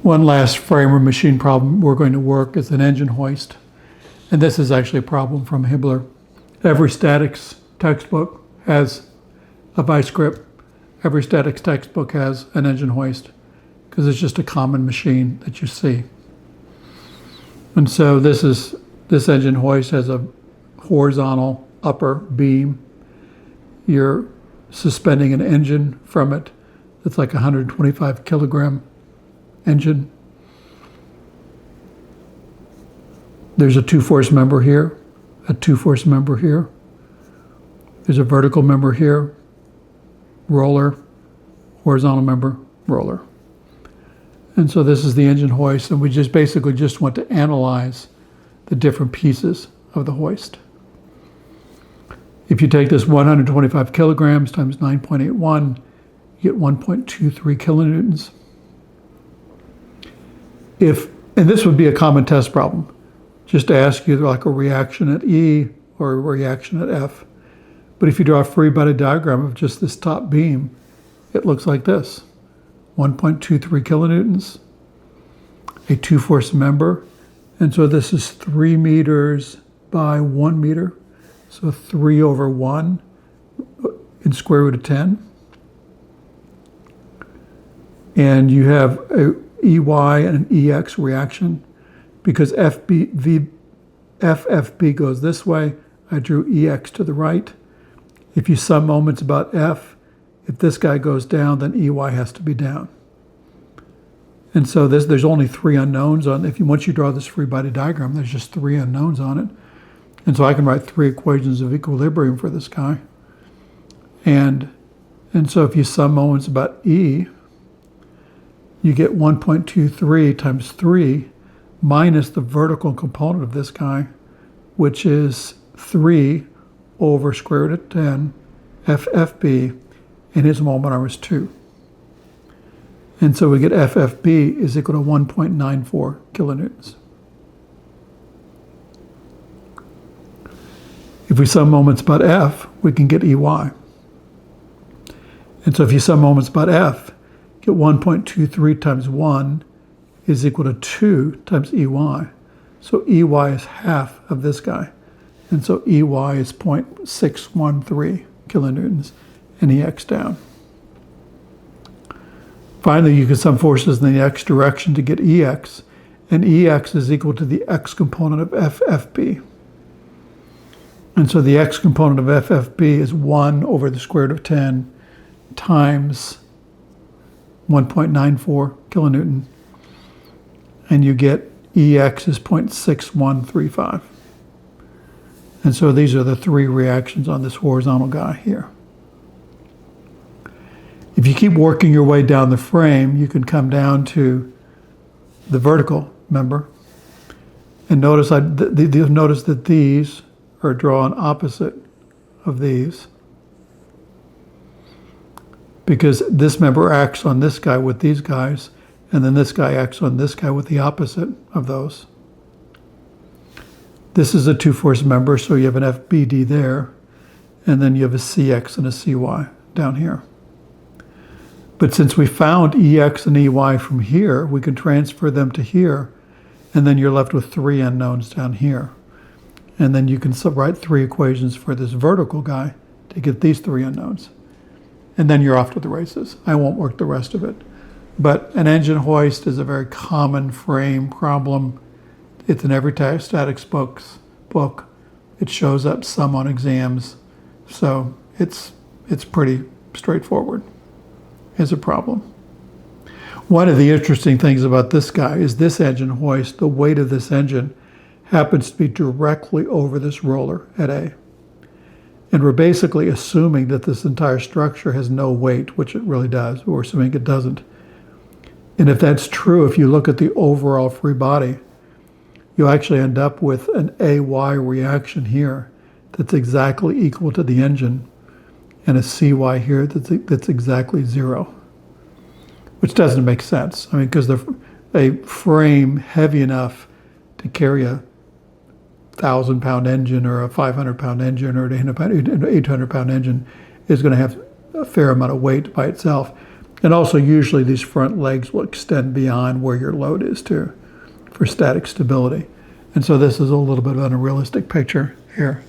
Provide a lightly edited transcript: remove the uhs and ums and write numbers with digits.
One last frame or machine problem we're going to work is an engine hoist. And this is actually a problem from Hibbler. Every statics textbook has a vice grip. Every statics textbook has an engine hoist because it's just a common machine that you see. And so this engine hoist has a horizontal upper beam. You're suspending an engine from it that's like a 125 kilogram engine. There's a two-force member here, a two-force member here. There's a vertical member here, roller, horizontal member, roller. And so this is the engine hoist, and we just basically just want to analyze the different pieces of the hoist. If you take this 125 kilograms times 9.81, you get 1.23 kilonewtons. And this would be a common test problem, just to ask you like a reaction at E or a reaction at F. But if you draw a free body diagram of just this top beam, it looks like this. 1.23 kilonewtons, a two-force member. And so this is 3 meters by 1 meter. So 3 over 1 in square root of 10. And you have a EY and an EX reaction. Because FFB goes this way, I drew EX to the right. If you sum moments about F, if this guy goes down, then EY has to be down. And so there's only 3 unknowns on, once you draw this free body diagram, there's just 3 unknowns on it. And so I can write 3 equations of equilibrium for this guy. And so if you sum moments about E, you get 1.23 times 3 minus the vertical component of this guy, which is 3 over square root of 10 FFB, and his moment arm is 2. And so we get FFB is equal to 1.94 kilonewtons. If we sum moments about F, we can get EY. And so if you sum moments about F, get 1.23 times 1 is equal to 2 times EY. So EY is half of this guy. And so EY is 0.613 kilonewtons and EX down. Finally, you can sum forces in the X direction to get EX, and EX is equal to the X component of FFB. And so the X component of FFB is 1 over the square root of 10 times 1.94 kilonewton, and you get EX is 0.6135. And so these are the 3 reactions on this horizontal guy here. If you keep working your way down the frame, you can come down to the vertical member. And notice notice that these are drawn opposite of these, because this member acts on this guy with these guys, and then this guy acts on this guy with the opposite of those. This is a two-force member, so you have an FBD there, and then you have a CX and a CY down here. But since we found EX and EY from here, we can transfer them to here, and then you're left with 3 unknowns down here. And then you can write 3 equations for this vertical guy to get these 3 unknowns. And then you're off to the races. I won't work the rest of it. But an engine hoist is a very common frame problem. It's in every statics book. It shows up some on exams. So it's pretty straightforward as a problem. One of the interesting things about this guy is this engine hoist, the weight of this engine happens to be directly over this roller at A. And we're basically assuming that this entire structure has no weight, which it really does, but we're assuming it doesn't. And if that's true, if you look at the overall free body, you'll actually end up with an AY reaction here that's exactly equal to the engine, and a CY here that's exactly 0, which doesn't make sense. I mean, because a frame heavy enough to carry a 1,000-pound engine or a 500-pound engine or an 800-pound engine is going to have a fair amount of weight by itself. And also usually these front legs will extend beyond where your load is too, for static stability. And so this is a little bit of an unrealistic picture here.